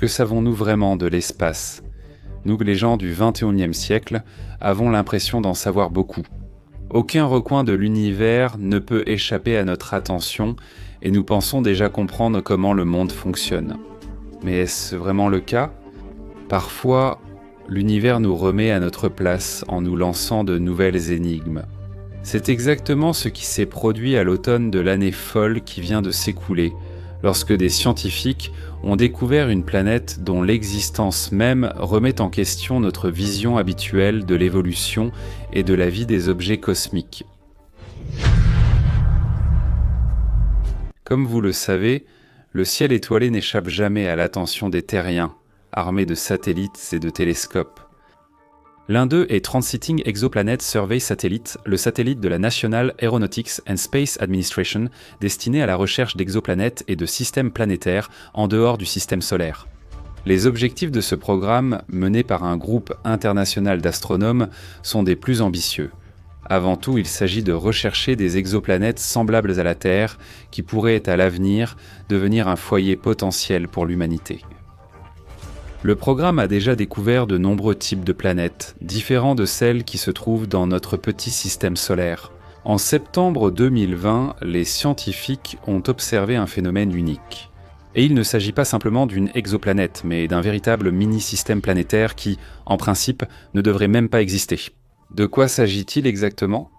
Que savons-nous vraiment de l'espace ? Nous, les gens du XXIe siècle, avons l'impression d'en savoir beaucoup. Aucun recoin de l'univers ne peut échapper à notre attention et nous pensons déjà comprendre comment le monde fonctionne. Mais est-ce vraiment le cas ? Parfois, l'univers nous remet à notre place en nous lançant de nouvelles énigmes. C'est exactement ce qui s'est produit à l'automne de l'année folle qui vient de s'écouler, lorsque des scientifiques ont découvert une planète dont l'existence même remet en question notre vision habituelle de l'évolution et de la vie des objets cosmiques. Comme vous le savez, le ciel étoilé n'échappe jamais à l'attention des terriens, armés de satellites et de télescopes. L'un d'eux est Transiting Exoplanet Survey Satellite, le satellite de la National Aeronautics and Space Administration destiné à la recherche d'exoplanètes et de systèmes planétaires en dehors du système solaire. Les objectifs de ce programme, mené par un groupe international d'astronomes, sont des plus ambitieux. Avant tout, il s'agit de rechercher des exoplanètes semblables à la Terre qui pourraient à l'avenir devenir un foyer potentiel pour l'humanité. Le programme a déjà découvert de nombreux types de planètes, différents de celles qui se trouvent dans notre petit système solaire. En septembre 2020, les scientifiques ont observé un phénomène unique. Et il ne s'agit pas simplement d'une exoplanète, mais d'un véritable mini-système planétaire qui, en principe, ne devrait même pas exister. De quoi s'agit-il exactement ?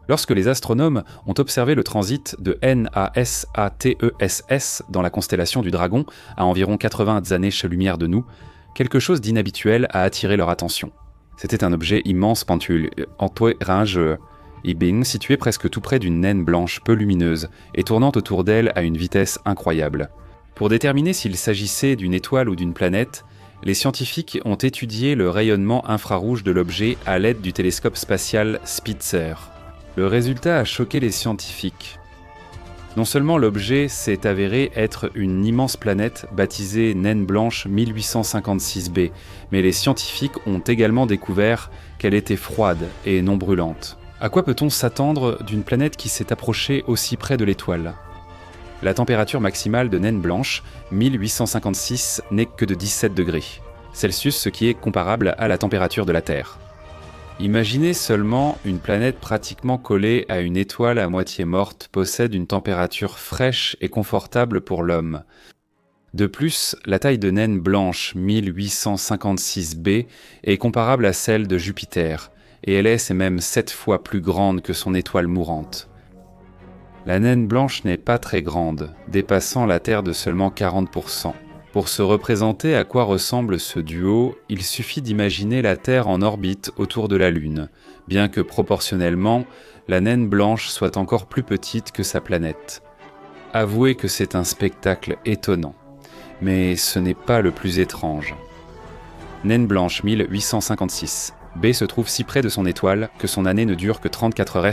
Lorsque les astronomes ont observé le transit de NASATESS dans la constellation du Dragon, à environ 80 années-lumière de nous, quelque chose d'inhabituel a attiré leur attention. C'était un objet immense situé presque tout près d'une naine blanche peu lumineuse et tournant autour d'elle à une vitesse incroyable. Pour déterminer s'il s'agissait d'une étoile ou d'une planète, les scientifiques ont étudié le rayonnement infrarouge de l'objet à l'aide du télescope spatial Spitzer. Le résultat a choqué les scientifiques. Non seulement l'objet s'est avéré être une immense planète baptisée Naine Blanche 1856b, mais les scientifiques ont également découvert qu'elle était froide et non brûlante. À quoi peut-on s'attendre d'une planète qui s'est approchée aussi près de l'étoile ? La température maximale de Naine Blanche 1856 n'est que de 17 degrés Celsius, ce qui est comparable à la température de la Terre. Imaginez seulement une planète pratiquement collée à une étoile à moitié morte possède une température fraîche et confortable pour l'homme. De plus, la taille de Naine Blanche 1856b est comparable à celle de Jupiter, et elle est même 7 fois plus grande que son étoile mourante. La Naine Blanche n'est pas très grande, dépassant la Terre de seulement 40%. Pour se représenter à quoi ressemble ce duo, il suffit d'imaginer la Terre en orbite autour de la Lune, bien que proportionnellement, la Naine Blanche soit encore plus petite que sa planète. Avouez que c'est un spectacle étonnant, mais ce n'est pas le plus étrange. Naine Blanche 1856. B se trouve si près de son étoile que son année ne dure que 34 heures.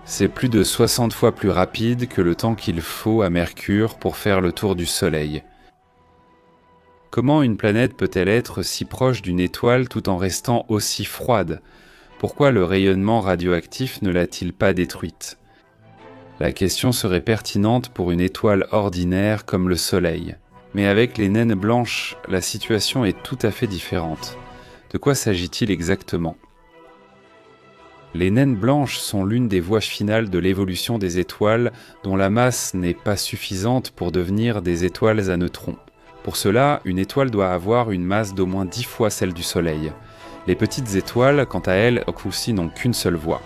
C'est plus de 60 fois plus rapide que le temps qu'il faut à Mercure pour faire le tour du Soleil. Comment une planète peut-elle être si proche d'une étoile tout en restant aussi froide ? Pourquoi le rayonnement radioactif ne l'a-t-il pas détruite ? La question serait pertinente pour une étoile ordinaire comme le Soleil. Mais avec les naines blanches, la situation est tout à fait différente. De quoi s'agit-il exactement ? Les naines blanches sont l'une des voies finales de l'évolution des étoiles dont la masse n'est pas suffisante pour devenir des étoiles à neutrons. Pour cela, une étoile doit avoir une masse d'au moins 10 fois celle du Soleil. Les petites étoiles, quant à elles, aussi n'ont qu'une seule voie.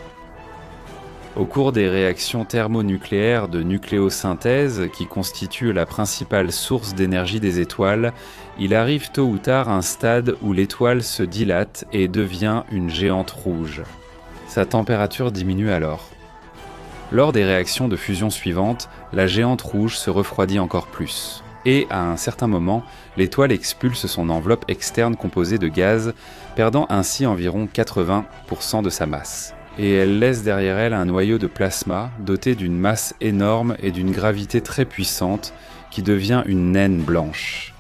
Au cours des réactions thermonucléaires de nucléosynthèse, qui constituent la principale source d'énergie des étoiles, il arrive tôt ou tard un stade où l'étoile se dilate et devient une géante rouge. Sa température diminue alors. Lors des réactions de fusion suivantes, la géante rouge se refroidit encore plus. Et à un certain moment, l'étoile expulse son enveloppe externe composée de gaz, perdant ainsi environ 80% de sa masse. Et elle laisse derrière elle un noyau de plasma doté d'une masse énorme et d'une gravité très puissante qui devient une naine blanche.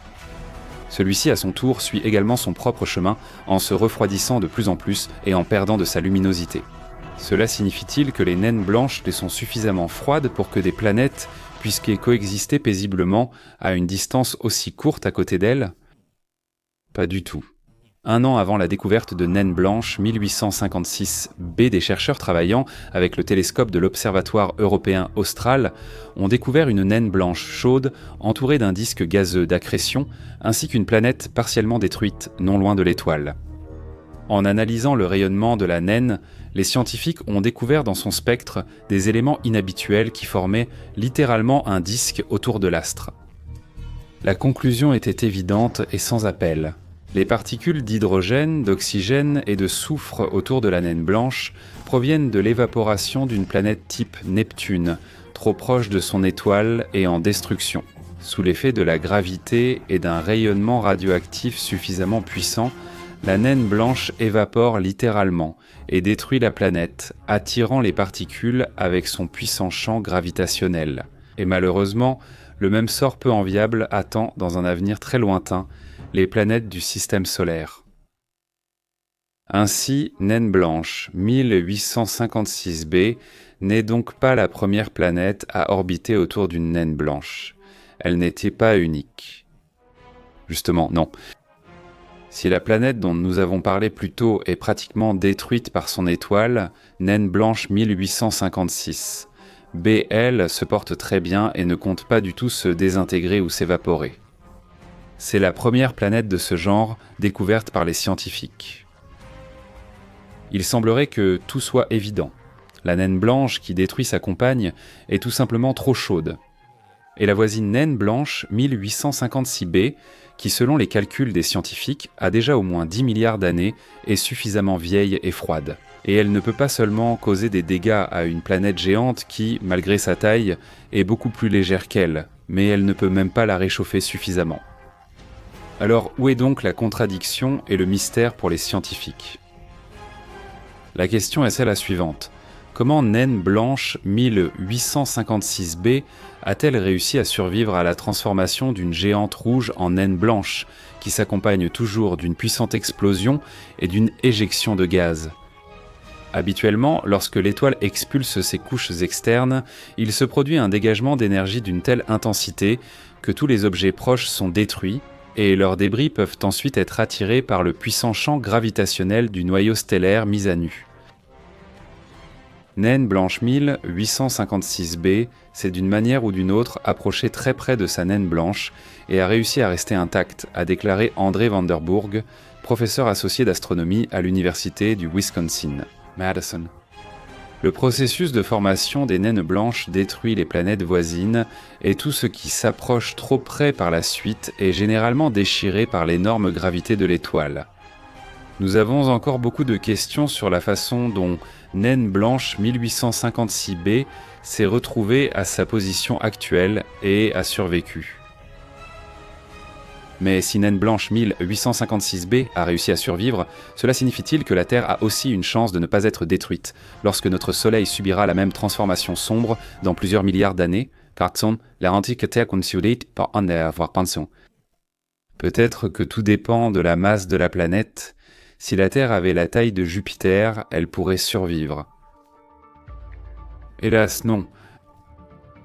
Celui-ci, à son tour, suit également son propre chemin en se refroidissant de plus en plus et en perdant de sa luminosité. Cela signifie-t-il que les naines blanches les sont suffisamment froides pour que des planètes puisqu'elles coexistaient paisiblement à une distance aussi courte à côté d'elle? Pas du tout. 1 an avant la découverte de naines blanches 1856b, des chercheurs travaillant avec le télescope de l'Observatoire européen austral ont découvert une naine blanche chaude entourée d'un disque gazeux d'accrétion ainsi qu'une planète partiellement détruite non loin de l'étoile. En analysant le rayonnement de la naine, les scientifiques ont découvert dans son spectre des éléments inhabituels qui formaient littéralement un disque autour de l'astre. La conclusion était évidente et sans appel. Les particules d'hydrogène, d'oxygène et de soufre autour de la naine blanche proviennent de l'évaporation d'une planète type Neptune, trop proche de son étoile et en destruction. Sous l'effet de la gravité et d'un rayonnement radioactif suffisamment puissant, la naine blanche évapore littéralement et détruit la planète, attirant les particules avec son puissant champ gravitationnel. Et malheureusement, le même sort peu enviable attend dans un avenir très lointain les planètes du système solaire. Ainsi, naine blanche 1856b n'est donc pas la première planète à orbiter autour d'une naine blanche. Elle n'était pas unique. Justement, non. Si la planète dont nous avons parlé plus tôt est pratiquement détruite par son étoile, naine blanche 1856, BL se porte très bien et ne compte pas du tout se désintégrer ou s'évaporer. C'est la première planète de ce genre découverte par les scientifiques. Il semblerait que tout soit évident. La naine blanche qui détruit sa compagne est tout simplement trop chaude. Et la voisine naine blanche 1856b, qui selon les calculs des scientifiques a déjà au moins 10 milliards d'années, est suffisamment vieille et froide. Et elle ne peut pas seulement causer des dégâts à une planète géante qui, malgré sa taille, est beaucoup plus légère qu'elle, mais elle ne peut même pas la réchauffer suffisamment. Alors où est donc la contradiction et le mystère pour les scientifiques? La question est celle suivante. Comment naine blanche 1856b a-t-elle réussi à survivre à la transformation d'une géante rouge en naine blanche, qui s'accompagne toujours d'une puissante explosion et d'une éjection de gaz? Habituellement, lorsque l'étoile expulse ses couches externes, il se produit un dégagement d'énergie d'une telle intensité que tous les objets proches sont détruits, et leurs débris peuvent ensuite être attirés par le puissant champ gravitationnel du noyau stellaire mis à nu. Naine blanche 1856b s'est d'une manière ou d'une autre approchée très près de sa naine blanche et a réussi à rester intacte, a déclaré André Vanderburg, professeur associé d'astronomie à l'université du Wisconsin, Madison. Le processus de formation des naines blanches détruit les planètes voisines et tout ce qui s'approche trop près par la suite est généralement déchiré par l'énorme gravité de l'étoile. Nous avons encore beaucoup de questions sur la façon dont naine blanche 1856b s'est retrouvée à sa position actuelle et a survécu. Mais si naine blanche 1856b a réussi à survivre, cela signifie-t-il que la Terre a aussi une chance de ne pas être détruite lorsque notre Soleil subira la même transformation sombre dans plusieurs milliards d'années? Peut-être que tout dépend de la masse de la planète. Si la Terre avait la taille de Jupiter, elle pourrait survivre. Hélas, non.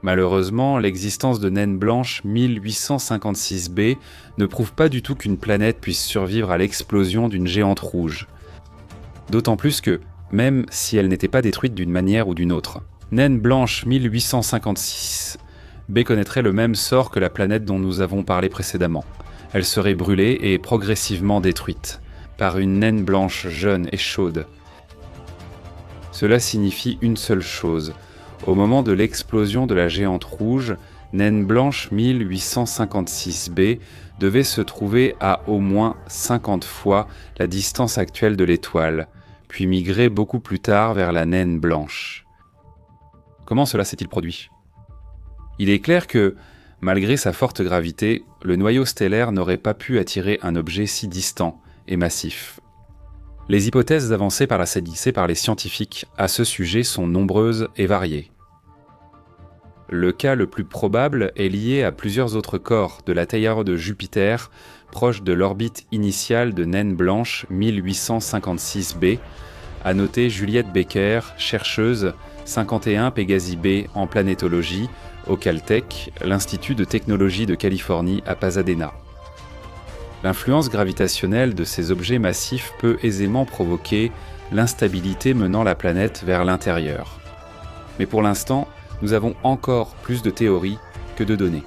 Malheureusement, l'existence de naine blanche 1856b ne prouve pas du tout qu'une planète puisse survivre à l'explosion d'une géante rouge. D'autant plus que, même si elle n'était pas détruite d'une manière ou d'une autre, naine blanche 1856b connaîtrait le même sort que la planète dont nous avons parlé précédemment. Elle serait brûlée et progressivement détruite par une naine blanche jeune et chaude. Cela signifie une seule chose. Au moment de l'explosion de la géante rouge, naine blanche 1856b devait se trouver à au moins 50 fois la distance actuelle de l'étoile, puis migrer beaucoup plus tard vers la naine blanche. Comment cela s'est-il produit? Il est clair que, malgré sa forte gravité, le noyau stellaire n'aurait pas pu attirer un objet si distant et massif. Les hypothèses avancées par les scientifiques à ce sujet sont nombreuses et variées. Le cas le plus probable est lié à plusieurs autres corps de la taille de Jupiter, proches de l'orbite initiale de naine blanche 1856b, a noté Juliette Becker, chercheuse 51 Pégasi B en planétologie au Caltech, l'Institut de technologie de Californie à Pasadena. L'influence gravitationnelle de ces objets massifs peut aisément provoquer l'instabilité menant la planète vers l'intérieur. Mais pour l'instant, nous avons encore plus de théories que de données.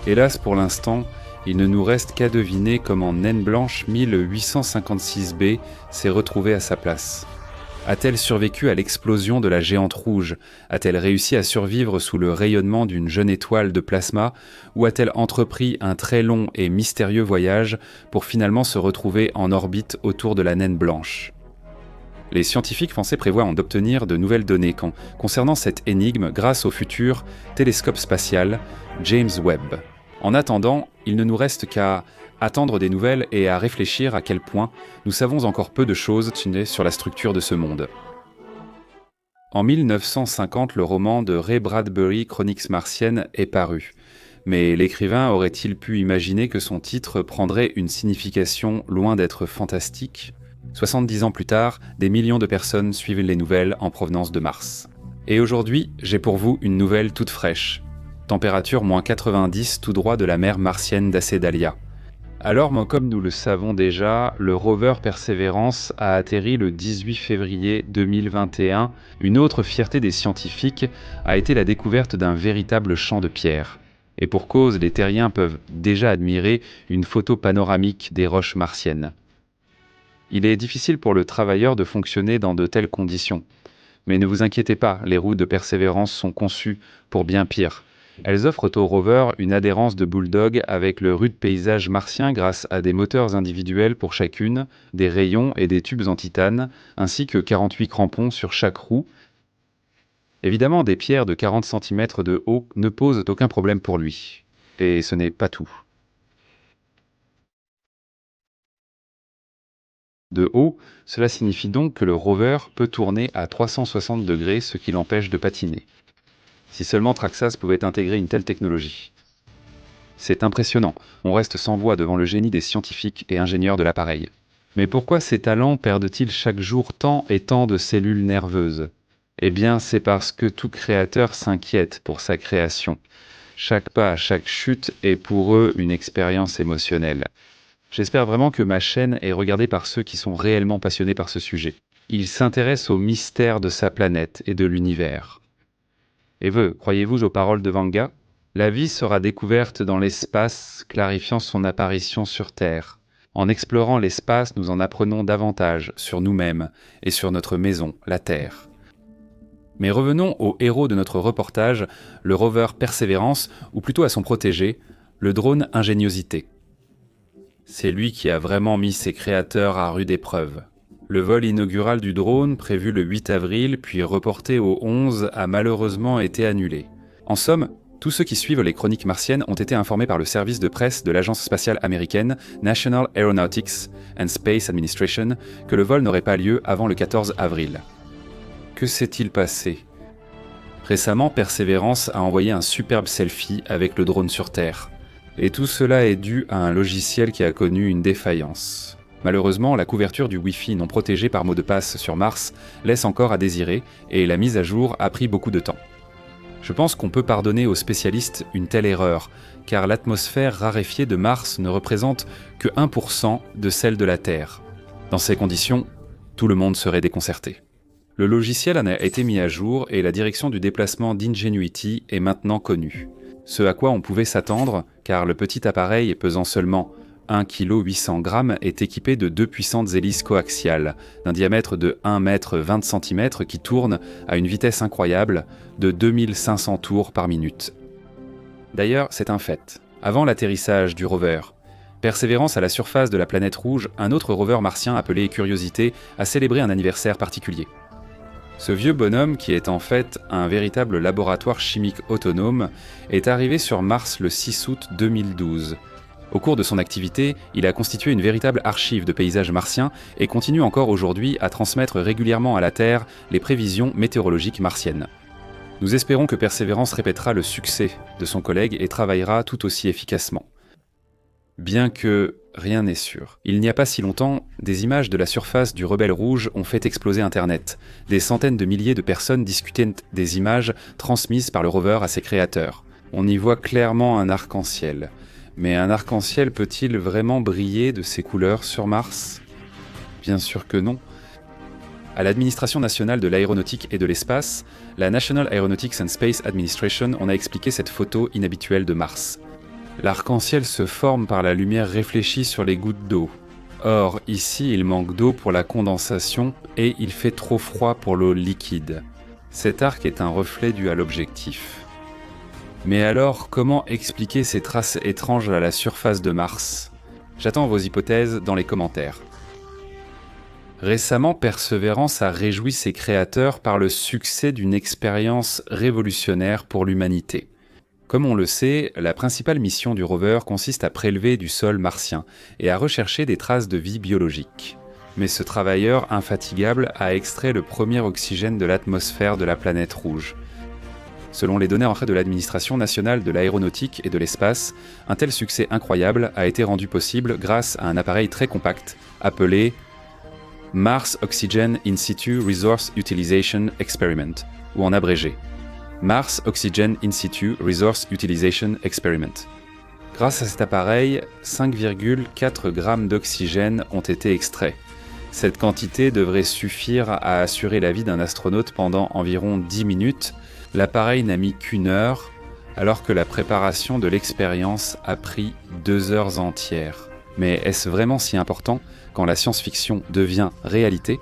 Hélas, pour l'instant, il ne nous reste qu'à deviner comment Naine Blanche 1856b s'est retrouvée à sa place. A-t-elle survécu à l'explosion de la géante rouge? A-t-elle réussi à survivre sous le rayonnement d'une jeune étoile de plasma? Ou a-t-elle entrepris un très long et mystérieux voyage pour finalement se retrouver en orbite autour de la Naine Blanche? Les scientifiques français prévoient d'obtenir de nouvelles données concernant cette énigme grâce au futur télescope spatial James Webb. En attendant, il ne nous reste qu'à attendre des nouvelles et à réfléchir à quel point nous savons encore peu de choses sur la structure de ce monde. En 1950, le roman de Ray Bradbury, Chroniques martiennes, est paru. Mais l'écrivain aurait-il pu imaginer que son titre prendrait une signification loin d'être fantastique ? 70 ans plus tard, des millions de personnes suivent les nouvelles en provenance de Mars. Et aujourd'hui, j'ai pour vous une nouvelle toute fraîche. Température moins 90 tout droit de la mer martienne d'Acédalia. Alors, comme nous le savons déjà, le rover Perseverance a atterri le 18 février 2021. Une autre fierté des scientifiques a été la découverte d'un véritable champ de pierre. Et pour cause, les terriens peuvent déjà admirer une photo panoramique des roches martiennes. Il est difficile pour le travailleur de fonctionner dans de telles conditions. Mais ne vous inquiétez pas, les roues de Perseverance sont conçues pour bien pire. Elles offrent au rover une adhérence de bulldog avec le rude paysage martien grâce à des moteurs individuels pour chacune, des rayons et des tubes en titane, ainsi que 48 crampons sur chaque roue. Évidemment, des pierres de 40 cm de haut ne posent aucun problème pour lui. Et ce n'est pas tout. De haut, cela signifie donc que le rover peut tourner à 360 degrés, ce qui l'empêche de patiner. Si seulement Traxas pouvait intégrer une telle technologie. C'est impressionnant, on reste sans voix devant le génie des scientifiques et ingénieurs de l'appareil. Mais pourquoi ces talents perdent-ils chaque jour tant et tant de cellules nerveuses? Eh bien, c'est parce que tout créateur s'inquiète pour sa création. Chaque pas, chaque chute est pour eux une expérience émotionnelle. J'espère vraiment que ma chaîne est regardée par ceux qui sont réellement passionnés par ce sujet. Ils s'intéressent aux mystères de sa planète et de l'univers. Et vous, croyez-vous aux paroles de Vanga? La vie sera découverte dans l'espace, clarifiant son apparition sur Terre. En explorant l'espace, nous en apprenons davantage sur nous-mêmes et sur notre maison, la Terre. Mais revenons au héros de notre reportage, le rover Perseverance, ou plutôt à son protégé, le drone Ingéniosité. C'est lui qui a vraiment mis ses créateurs à rude épreuve. Le vol inaugural du drone, prévu le 8 avril, puis reporté au 11, a malheureusement été annulé. En somme, tous ceux qui suivent les chroniques martiennes ont été informés par le service de presse de l'agence spatiale américaine National Aeronautics and Space Administration que le vol n'aurait pas lieu avant le 14 avril. Que s'est-il passé? Récemment, Perseverance a envoyé un superbe selfie avec le drone sur Terre. Et tout cela est dû à un logiciel qui a connu une défaillance. Malheureusement, la couverture du Wi-Fi non protégée par mot de passe sur Mars laisse encore à désirer et la mise à jour a pris beaucoup de temps. Je pense qu'on peut pardonner aux spécialistes une telle erreur, car l'atmosphère raréfiée de Mars ne représente que 1% de celle de la Terre. Dans ces conditions, tout le monde serait déconcerté. Le logiciel en a été mis à jour et la direction du déplacement d'Ingenuity est maintenant connue. Ce à quoi on pouvait s'attendre, car le petit appareil pesant seulement 1,8 kg est équipé de 2 puissantes hélices coaxiales, d'un diamètre de 1,20 m qui tournent à une vitesse incroyable de 2500 tours par minute. D'ailleurs, c'est un fait. Avant l'atterrissage du rover, Persévérance à la surface de la planète rouge, un autre rover martien appelé Curiosité a célébré un anniversaire particulier. Ce vieux bonhomme, qui est en fait un véritable laboratoire chimique autonome, est arrivé sur Mars le 6 août 2012. Au cours de son activité, il a constitué une véritable archive de paysages martiens et continue encore aujourd'hui à transmettre régulièrement à la Terre les prévisions météorologiques martiennes. Nous espérons que Persévérance répétera le succès de son collègue et travaillera tout aussi efficacement. Bien que rien n'est sûr. Il n'y a pas si longtemps, des images de la surface du Rebelle Rouge ont fait exploser Internet. Des centaines de milliers de personnes discutaient des images transmises par le rover à ses créateurs. On y voit clairement un arc-en-ciel. Mais un arc-en-ciel peut-il vraiment briller de ses couleurs sur Mars ? Bien sûr que non. À l'Administration nationale de l'aéronautique et de l'espace, la National Aeronautics and Space Administration, on a expliqué cette photo inhabituelle de Mars. L'arc-en-ciel se forme par la lumière réfléchie sur les gouttes d'eau. Or, ici, il manque d'eau pour la condensation et il fait trop froid pour l'eau liquide. Cet arc est un reflet dû à l'objectif. Mais alors, comment expliquer ces traces étranges à la surface de Mars ? J'attends vos hypothèses dans les commentaires. Récemment, Perseverance a réjoui ses créateurs par le succès d'une expérience révolutionnaire pour l'humanité. Comme on le sait, la principale mission du rover consiste à prélever du sol martien et à rechercher des traces de vie biologique. Mais ce travailleur infatigable a extrait le premier oxygène de l'atmosphère de la planète rouge. Selon les données en fait de l'Administration nationale de l'aéronautique et de l'espace, un tel succès incroyable a été rendu possible grâce à un appareil très compact appelé Mars Oxygen In Situ Resource Utilization Experiment, ou en abrégé, Mars Oxygen In Situ Resource Utilization Experiment. Grâce à cet appareil, 5,4 grammes d'oxygène ont été extraits. Cette quantité devrait suffire à assurer la vie d'un astronaute pendant environ 10 minutes. L'appareil n'a mis qu'1 heure, alors que la préparation de l'expérience a pris 2 heures entières. Mais est-ce vraiment si important quand la science-fiction devient réalité ?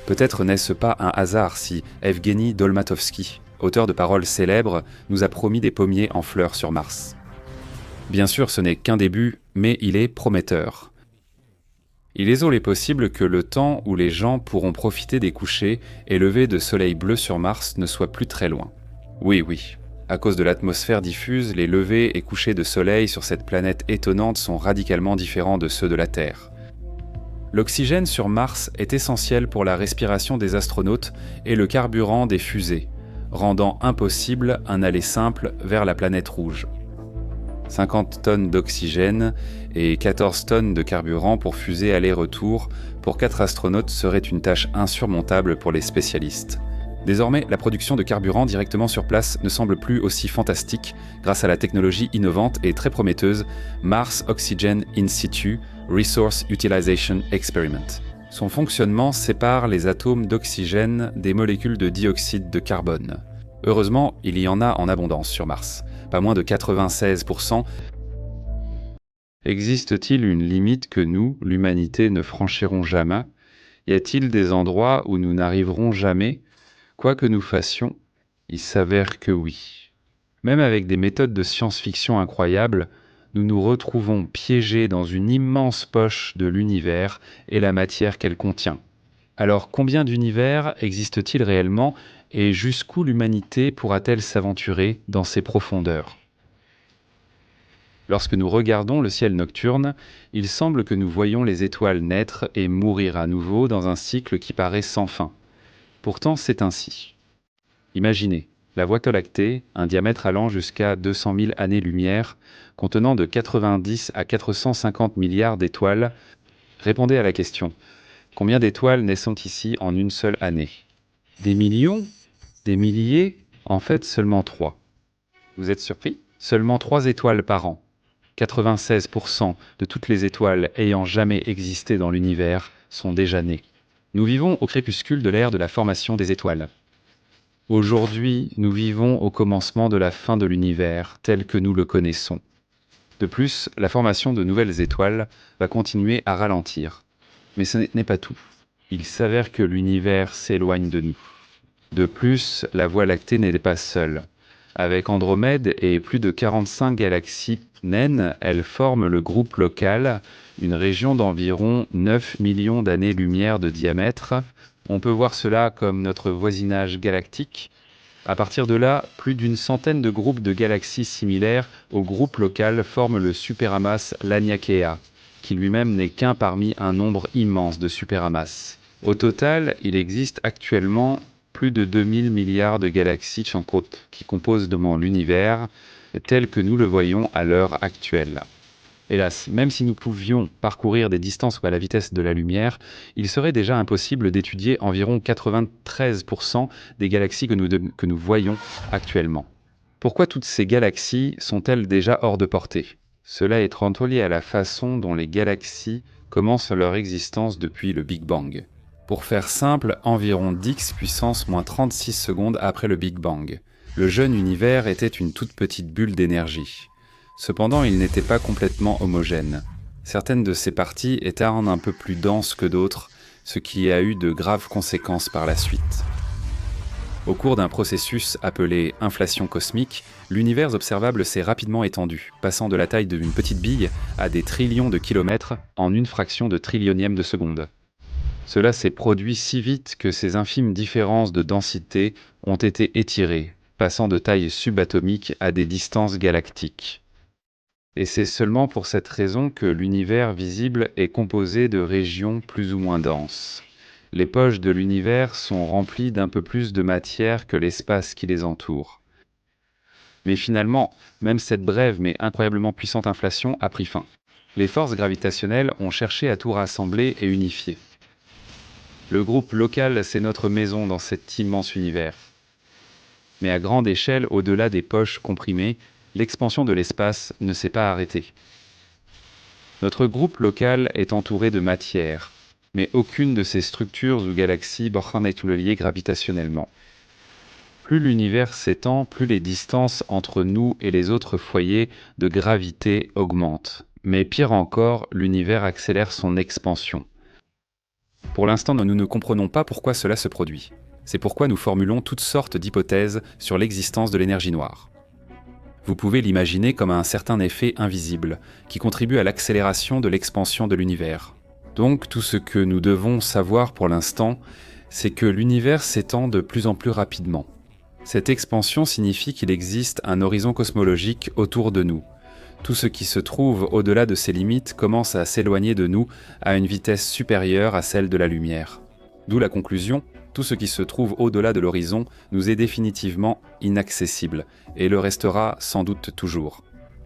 Peut-être n'est-ce pas un hasard si Evgeny Dolmatovsky, auteur de paroles célèbres, nous a promis des pommiers en fleurs sur Mars. Bien sûr, ce n'est qu'un début, mais il est prometteur. Il est possible que le temps où les gens pourront profiter des couchers et levers de soleil bleu sur Mars ne soit plus très loin. Oui, à cause de l'atmosphère diffuse, les levers et couchers de soleil sur cette planète étonnante sont radicalement différents de ceux de la Terre. L'oxygène sur Mars est essentiel pour la respiration des astronautes et le carburant des fusées, rendant impossible un aller simple vers la planète rouge. 50 tonnes d'oxygène et 14 tonnes de carburant pour fusée aller-retour pour 4 astronautes serait une tâche insurmontable pour les spécialistes. Désormais, la production de carburant directement sur place ne semble plus aussi fantastique grâce à la technologie innovante et très prometteuse Mars Oxygen In Situ Resource Utilization Experiment. Son fonctionnement sépare les atomes d'oxygène des molécules de dioxyde de carbone. Heureusement, il y en a en abondance sur Mars, pas moins de 96%. Existe-t-il une limite que nous, l'humanité, ne franchirons jamais ? Y a-t-il des endroits où nous n'arriverons jamais ? Quoi que nous fassions, il s'avère que oui. Même avec des méthodes de science-fiction incroyables, nous nous retrouvons piégés dans une immense poche de l'univers et la matière qu'elle contient. Alors combien d'univers existe-t-il réellement et jusqu'où l'humanité pourra-t-elle s'aventurer dans ces profondeurs ? Lorsque nous regardons le ciel nocturne, il semble que nous voyons les étoiles naître et mourir à nouveau dans un cycle qui paraît sans fin. Pourtant, c'est ainsi. Imaginez, la Voie lactée, un diamètre allant jusqu'à 200 000 années-lumière, contenant de 90 à 450 milliards d'étoiles. Répondez à la question. Combien d'étoiles naissent ici en une seule année ? Des millions ? Des milliers ? En fait, seulement 3. Vous êtes surpris ? Seulement 3 étoiles par an. 96% de toutes les étoiles ayant jamais existé dans l'univers sont déjà nées. Nous vivons au crépuscule de l'ère de la formation des étoiles. Aujourd'hui, nous vivons au commencement de la fin de l'univers tel que nous le connaissons. De plus, la formation de nouvelles étoiles va continuer à ralentir. Mais ce n'est pas tout. Il s'avère que l'univers s'éloigne de nous. De plus, la Voie lactée n'est pas seule. Avec Andromède et plus de 45 galaxies naines, elle forme le groupe local, une région d'environ 9 millions d'années-lumière de diamètre. On peut voir cela comme notre voisinage galactique. À partir de là, plus d'une centaine de groupes de galaxies similaires au groupe local forment le superamas Laniakea, qui lui-même n'est qu'un parmi un nombre immense de superamas. Au total, il existe actuellement plus de 2000 milliards de galaxies qui composent l'univers tel que nous le voyons à l'heure actuelle. Hélas, même si nous pouvions parcourir des distances à la vitesse de la lumière, il serait déjà impossible d'étudier environ 93% des galaxies que nous voyons actuellement. Pourquoi toutes ces galaxies sont-elles déjà hors de portée? Cela est relié à la façon dont les galaxies commencent leur existence depuis le Big Bang. Pour faire simple, environ 10 puissance moins 36 secondes après le Big Bang. Le jeune univers était une toute petite bulle d'énergie. Cependant, il n'était pas complètement homogène. Certaines de ses parties étaient un peu plus denses que d'autres, ce qui a eu de graves conséquences par la suite. Au cours d'un processus appelé inflation cosmique, l'univers observable s'est rapidement étendu, passant de la taille d'une petite bille à des trillions de kilomètres en une fraction de trillionième de seconde. Cela s'est produit si vite que ces infimes différences de densité ont été étirées, passant de taille subatomique à des distances galactiques. Et c'est seulement pour cette raison que l'univers visible est composé de régions plus ou moins denses. Les poches de l'univers sont remplies d'un peu plus de matière que l'espace qui les entoure. Mais finalement, même cette brève mais incroyablement puissante inflation a pris fin. Les forces gravitationnelles ont cherché à tout rassembler et unifier. Le groupe local, c'est notre maison dans cet immense univers. Mais à grande échelle, au-delà des poches comprimées, l'expansion de l'espace ne s'est pas arrêtée. Notre groupe local est entouré de matière, mais aucune de ces structures ou galaxies n'est liée gravitationnellement. Plus l'univers s'étend, plus les distances entre nous et les autres foyers de gravité augmentent. Mais pire encore, l'univers accélère son expansion. Pour l'instant, nous ne comprenons pas pourquoi cela se produit. C'est pourquoi nous formulons toutes sortes d'hypothèses sur l'existence de l'énergie noire. Vous pouvez l'imaginer comme un certain effet invisible, qui contribue à l'accélération de l'expansion de l'univers. Donc tout ce que nous devons savoir pour l'instant, c'est que l'univers s'étend de plus en plus rapidement. Cette expansion signifie qu'il existe un horizon cosmologique autour de nous. Tout ce qui se trouve au-delà de ces limites commence à s'éloigner de nous à une vitesse supérieure à celle de la lumière. D'où la conclusion, tout ce qui se trouve au-delà de l'horizon nous est définitivement inaccessible, et le restera sans doute toujours.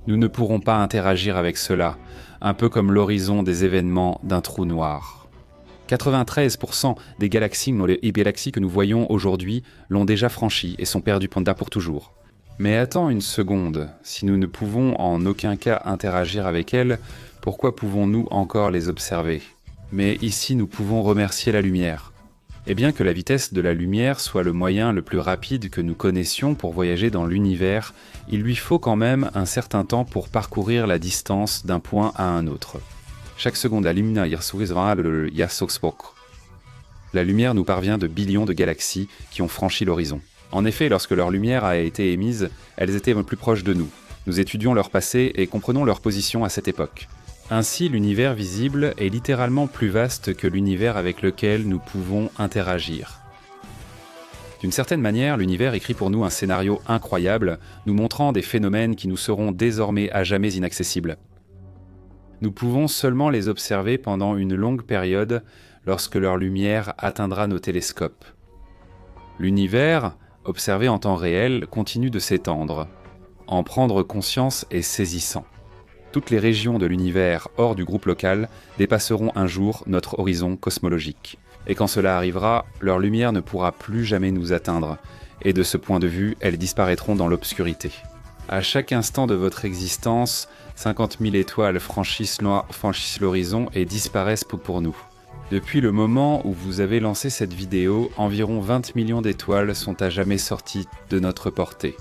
Nous ne pourrons pas interagir avec cela, un peu comme l'horizon des événements d'un trou noir. 93% des galaxies que nous voyons aujourd'hui l'ont déjà franchi et sont perdues pour toujours. Mais attends une seconde, si nous ne pouvons en aucun cas interagir avec elles, pourquoi pouvons-nous encore les observer? Mais ici nous pouvons remercier la lumière. Et bien que la vitesse de la lumière soit le moyen le plus rapide que nous connaissions pour voyager dans l'univers, il lui faut quand même un certain temps pour parcourir la distance d'un point à un autre. Chaque seconde alumina la lumière nous parvient de billions de galaxies qui ont franchi l'horizon. En effet, lorsque leur lumière a été émise, elles étaient plus proches de nous. Nous étudions leur passé et comprenons leur position à cette époque. Ainsi, l'univers visible est littéralement plus vaste que l'univers avec lequel nous pouvons interagir. D'une certaine manière, l'univers écrit pour nous un scénario incroyable, nous montrant des phénomènes qui nous seront désormais à jamais inaccessibles. Nous pouvons seulement les observer pendant une longue période lorsque leur lumière atteindra nos télescopes. L'univers, observé en temps réel, continue de s'étendre. En prendre conscience est saisissant. Toutes les régions de l'univers hors du groupe local dépasseront un jour notre horizon cosmologique. Et quand cela arrivera, leur lumière ne pourra plus jamais nous atteindre, et de ce point de vue, elles disparaîtront dans l'obscurité. À chaque instant de votre existence, 50 000 étoiles franchissent l'horizon et disparaissent pour nous. Depuis le moment où vous avez lancé cette vidéo, environ 20 millions d'étoiles sont à jamais sorties de notre portée.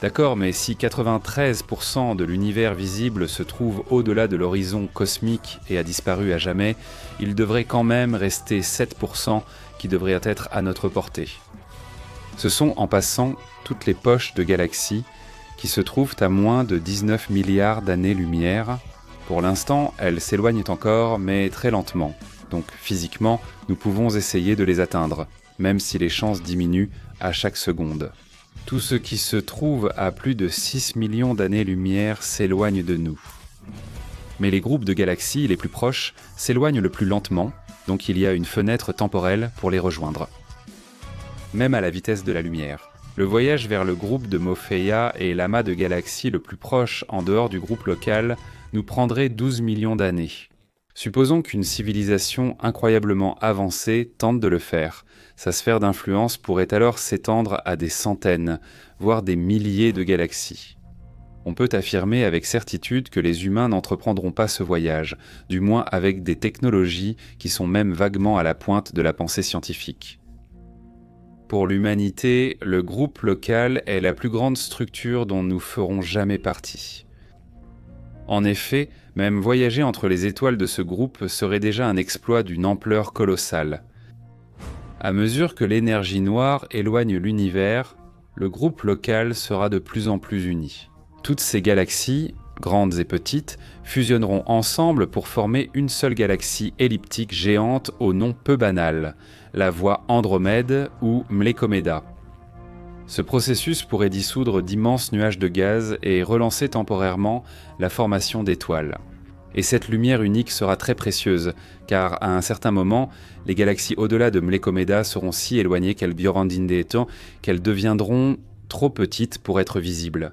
D'accord, mais si 93% de l'univers visible se trouve au-delà de l'horizon cosmique et a disparu à jamais, il devrait quand même rester 7% qui devraient être à notre portée. Ce sont en passant toutes les poches de galaxies qui se trouvent à moins de 19 milliards d'années-lumière. Pour l'instant, elles s'éloignent encore, mais très lentement. Donc physiquement, nous pouvons essayer de les atteindre, même si les chances diminuent à chaque seconde. Tout ce qui se trouve à plus de 6 millions d'années-lumière s'éloigne de nous. Mais les groupes de galaxies les plus proches s'éloignent le plus lentement, donc il y a une fenêtre temporelle pour les rejoindre. Même à la vitesse de la lumière. Le voyage vers le groupe de Mophéia et l'amas de galaxies le plus proche en dehors du groupe local nous prendrait 12 millions d'années. Supposons qu'une civilisation incroyablement avancée tente de le faire. Sa sphère d'influence pourrait alors s'étendre à des centaines, voire des milliers de galaxies. On peut affirmer avec certitude que les humains n'entreprendront pas ce voyage, du moins avec des technologies qui sont même vaguement à la pointe de la pensée scientifique. Pour l'humanité, le groupe local est la plus grande structure dont nous ferons jamais partie. En effet, même voyager entre les étoiles de ce groupe serait déjà un exploit d'une ampleur colossale. À mesure que l'énergie noire éloigne l'univers, le groupe local sera de plus en plus uni. Toutes ces galaxies, grandes et petites, fusionneront ensemble pour former une seule galaxie elliptique géante au nom peu banal, la voie Andromède ou Mlécoméda. Ce processus pourrait dissoudre d'immenses nuages de gaz et relancer temporairement la formation d'étoiles. Et cette lumière unique sera très précieuse, car à un certain moment, les galaxies au-delà de Mlécoméda seront si éloignées qu'elles deviendront trop petites pour être visibles.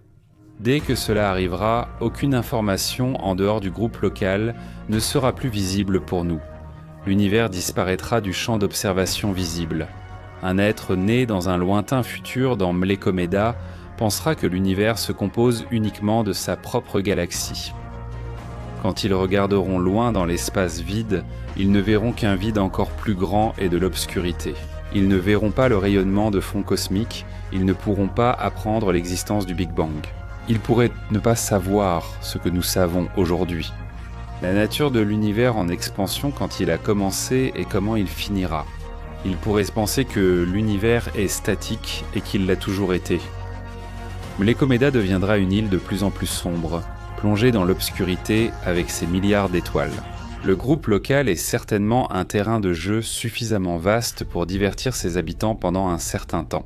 Dès que cela arrivera, aucune information en dehors du groupe local ne sera plus visible pour nous. L'univers disparaîtra du champ d'observation visible. Un être né dans un lointain futur dans Mlécoméda pensera que l'univers se compose uniquement de sa propre galaxie. Quand ils regarderont loin dans l'espace vide, ils ne verront qu'un vide encore plus grand et de l'obscurité. Ils ne verront pas le rayonnement de fond cosmique, ils ne pourront pas apprendre l'existence du Big Bang. Ils pourraient ne pas savoir ce que nous savons aujourd'hui. La nature de l'univers en expansion quand il a commencé et comment il finira. Ils pourraient penser que l'univers est statique et qu'il l'a toujours été. Mlécoméda deviendra une île de plus en plus sombre, plongée dans l'obscurité avec ses milliards d'étoiles. Le groupe local est certainement un terrain de jeu suffisamment vaste pour divertir ses habitants pendant un certain temps.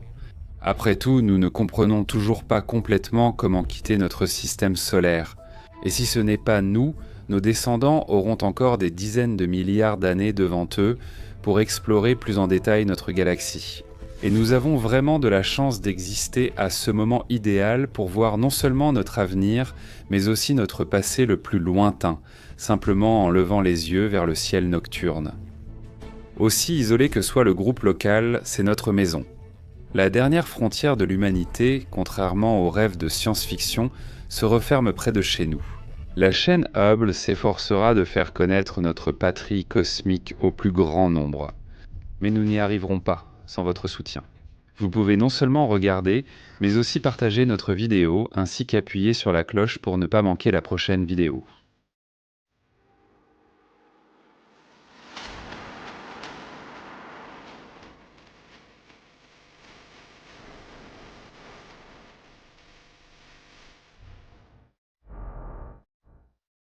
Après tout, nous ne comprenons toujours pas complètement comment quitter notre système solaire. Et si ce n'est pas nous, nos descendants auront encore des dizaines de milliards d'années devant eux pour explorer plus en détail notre galaxie. Et nous avons vraiment de la chance d'exister à ce moment idéal pour voir non seulement notre avenir, mais aussi notre passé le plus lointain, simplement en levant les yeux vers le ciel nocturne. Aussi isolé que soit le groupe local, c'est notre maison. La dernière frontière de l'humanité, contrairement aux rêves de science-fiction, se referme près de chez nous. La chaîne Hubble s'efforcera de faire connaître notre patrie cosmique au plus grand nombre. Mais nous n'y arriverons pas sans votre soutien. Vous pouvez non seulement regarder, mais aussi partager notre vidéo, ainsi qu'appuyer sur la cloche pour ne pas manquer la prochaine vidéo.